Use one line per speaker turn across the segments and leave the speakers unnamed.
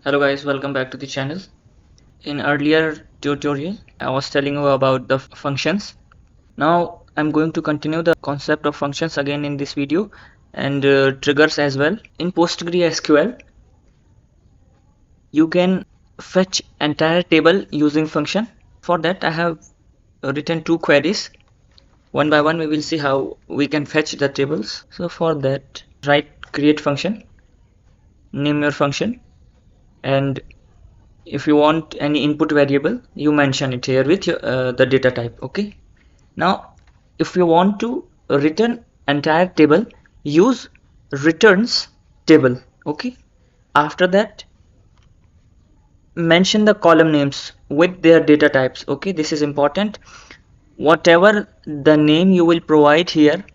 Hello guys, welcome back to the channel. In earlier tutorial, I was telling you about the functions. Now I'm going to continue the concept of functions again in this video and triggers as well. In PostgreSQL, you can fetch entire table using function. For that, I have written two queries. One by one, we will see how we can fetch the tables. So for that, write create function, name your function, and if you want any input variable, you mention it here with the data type. Okay. Now, if you want to return entire table, use returns table. Okay. After that, mention the column names with their data types. Okay, this is important. Whatever the name you will provide here,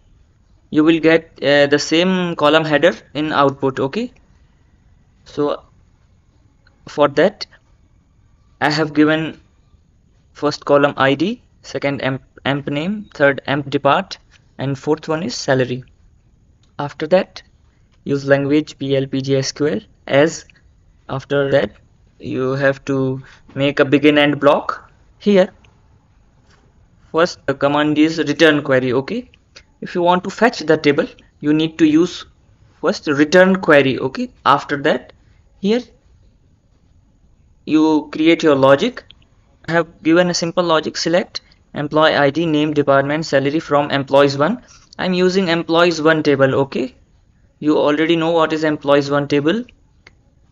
you will get the same column header in output. Okay. So for that, I have given first column ID, second emp name, third emp depart, and fourth one is salary. After that, use language PLPGSQL as. After that, you have to make a begin end block. Here, first the command is return query. Okay, if you want to fetch the table, you need to use first return query. Okay, after that, here you create your logic. I have given a simple logic: select employee ID, name, department, salary from employees 1. I'm using employees 1 table. Okay, you already know what is employees 1 table,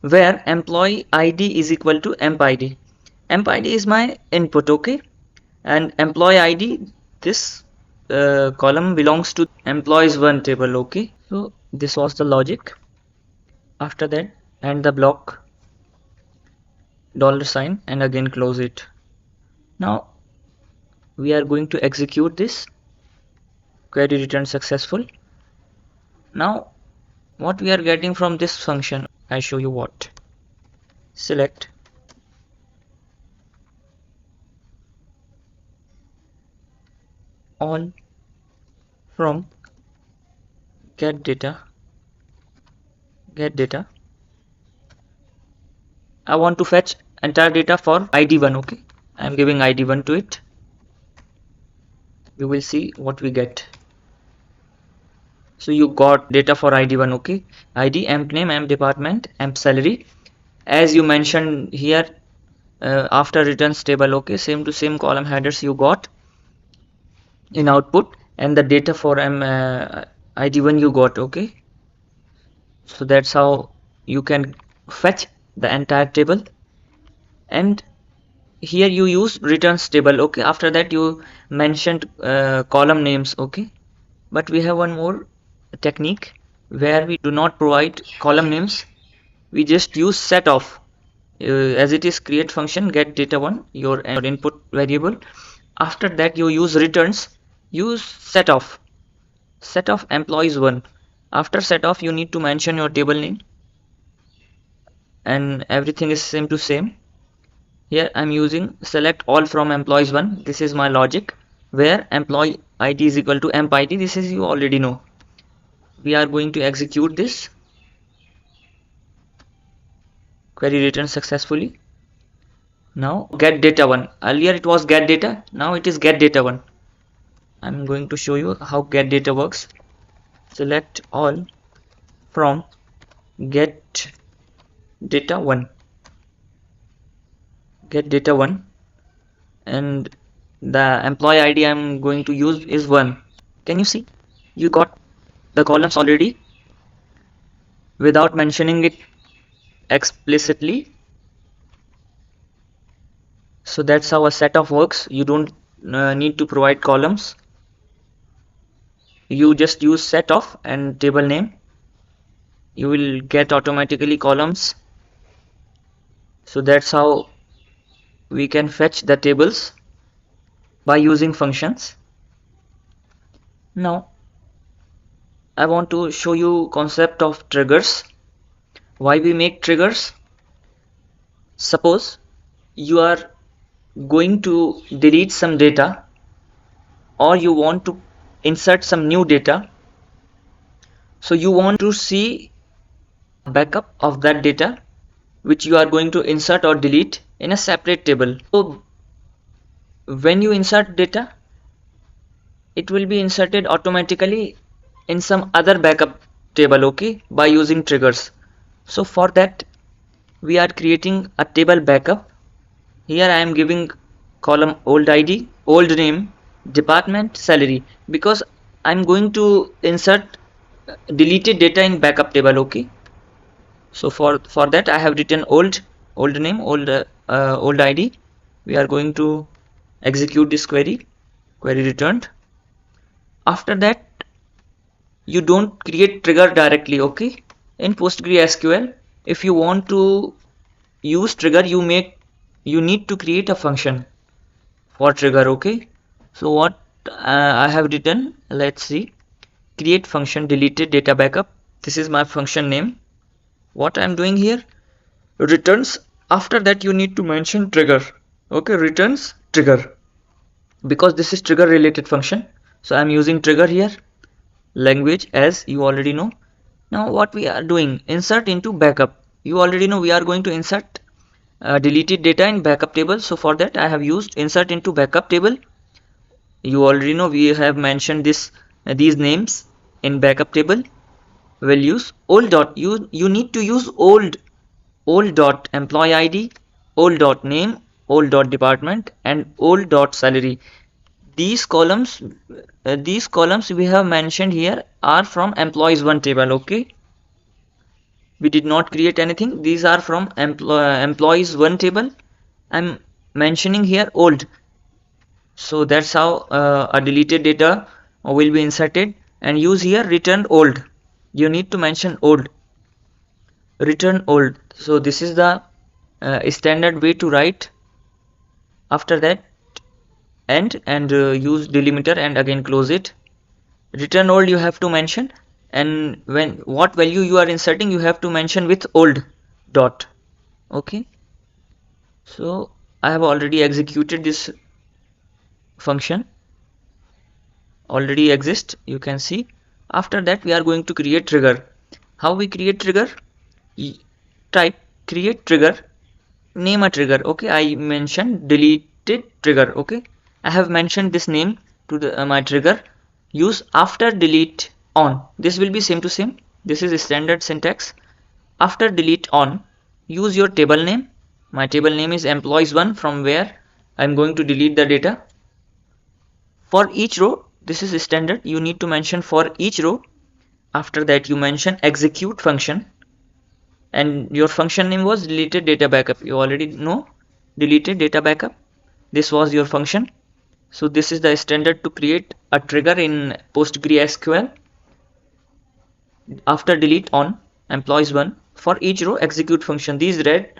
where employee ID is equal to emp ID. Emp ID is my input. Okay, and employee ID, this column belongs to employees 1 table. Okay, so this was the logic. After that, end the block, $, and again close it. Now we are going to execute this. Query returned successful. Now what we are getting from this function, I show you what. Select all from get data. I want to fetch entire data for ID1. Okay, I am giving ID1 to it. We will see what we get. So you got data for ID1. Okay, ID, emp name, emp department, emp salary, as you mentioned here after returns table. Okay, same to same column headers you got in output, and the data for ID1 you got. Okay, so that's how you can fetch the entire table. And here you use returns table. Okay, after that you mentioned column names. Okay, but we have one more technique where we do not provide column names. We just use SETOF as it is create function get data1, your input variable. After that you use returns, use SETOF employees 1. After SETOF you need to mention your table name, and everything is same to same. Here I'm using select all from employees 1. This is my logic, where employee ID is equal to emp ID. This is you already know. We are going to execute this. Query returned successfully. Now get data1. Earlier it was get data, now it is get data1. I'm going to show you how get data works. Select all from get data1. Get data1, and the employee ID I'm going to use is 1. Can you see? You got the columns already without mentioning it explicitly. So that's how a SETOF works. You don't need to provide columns. You just use SETOF and table name. You will get automatically columns. So that's how we can fetch the tables by using functions. Now I want to show you concept of triggers. Why we make triggers? Suppose you are going to delete some data, or you want to insert some new data. So you want to see backup of that data which you are going to insert or delete in a separate table. So when you insert data, it will be inserted automatically in some other backup table, okay, by using triggers. So for that we are creating a table backup. Here I am giving column old ID, old name, department, salary, because I'm going to insert deleted data in backup table, okay. So for that I have written old name, old ID. We are going to execute this query returned. After that, you don't create trigger directly, okay. In PostgreSQL, if you want to use trigger, you need to create a function for trigger, okay. So what I have written, let's see, create function deleted data backup. This is my function name. What I'm doing here, returns. After that you need to mention trigger, okay, returns trigger, because this is trigger related function. So I'm using trigger here, language as you already know. Now what we are doing, insert into backup. You already know we are going to insert deleted data in backup table. So for that I have used insert into backup table. You already know we have mentioned these names in backup table. We'll use old dot, you need to use old dot employee ID, old dot name, old dot department, and old dot salary. These columns we have mentioned here are from employees one table, okay. We did not create anything. These are from employees one table. I'm mentioning here old. So that's how a deleted data will be inserted, and use here return old. You need to mention old, return old. So this is the standard way to write. After that end and use delimiter and again close it. Return old you have to mention, and when what value you are inserting you have to mention with old dot, okay. So I have already executed this function, already exists, you can see. After that we are going to create trigger. How we create trigger? Type create trigger, name a trigger, okay. I mentioned deleted trigger, okay. I have mentioned this name to the my trigger. Use after delete on. This will be same to same. This is standard syntax. After delete on, use your table name. My table name is employees one, from where I'm going to delete the data. For each row, this is standard. You need to mention for each row. After that you mention execute function, and your function name was deleted data backup. You already know deleted data backup. This was your function. So this is the standard to create a trigger in PostgreSQL. After delete on employees one, for each row execute function. These red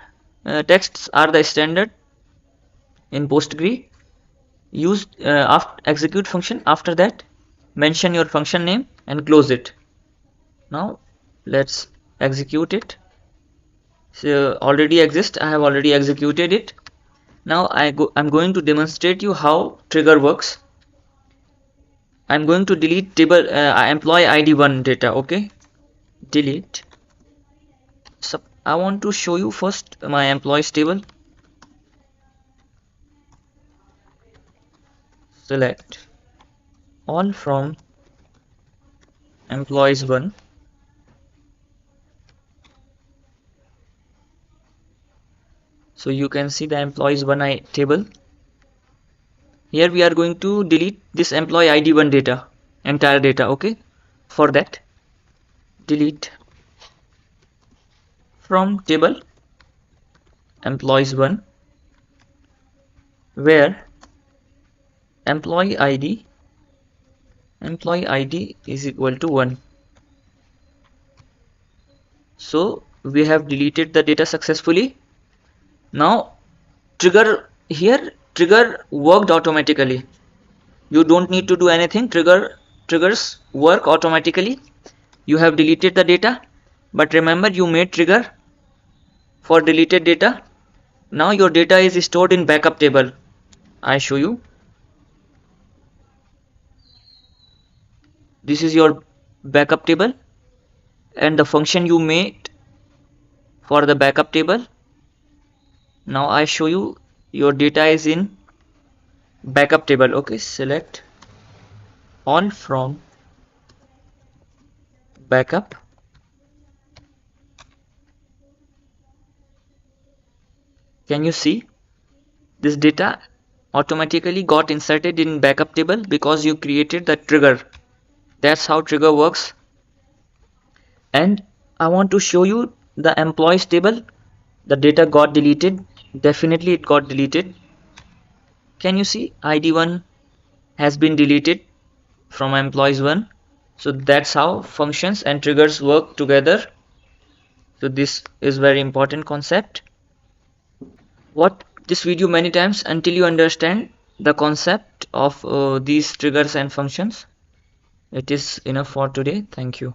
texts are the standard in Postgre. Use after execute function. After that mention your function name and close it. Now let's execute it. So already exists, I have already executed it. Now I'm going to demonstrate you how trigger works. I'm going to delete table employee ID 1 data, okay. Delete. So I want to show you first my employees table. Select all from employees 1. So you can see the employees 1 table. Here we are going to delete this employee ID 1 data, entire data, okay. For that, delete from table employees 1, where employee ID is equal to 1. So we have deleted the data successfully. Now trigger worked automatically. You don't need to do anything. Triggers work automatically. You have deleted the data, but remember you made trigger for deleted data. Now your data is stored in backup table. I show you. This is your backup table, and the function you made for the backup table. Now I show you your data is in backup table. Okay, select all from backup. Can you see this data automatically got inserted in backup table because you created the trigger. That's how trigger works. And I want to show you the employees table. The data got deleted. Definitely it got deleted. Can you see ID1 has been deleted from employees 1. So that's how functions and triggers work together. So this is very important concept. Watch this video many times until you understand the concept of these triggers and functions. It is enough for today. Thank you.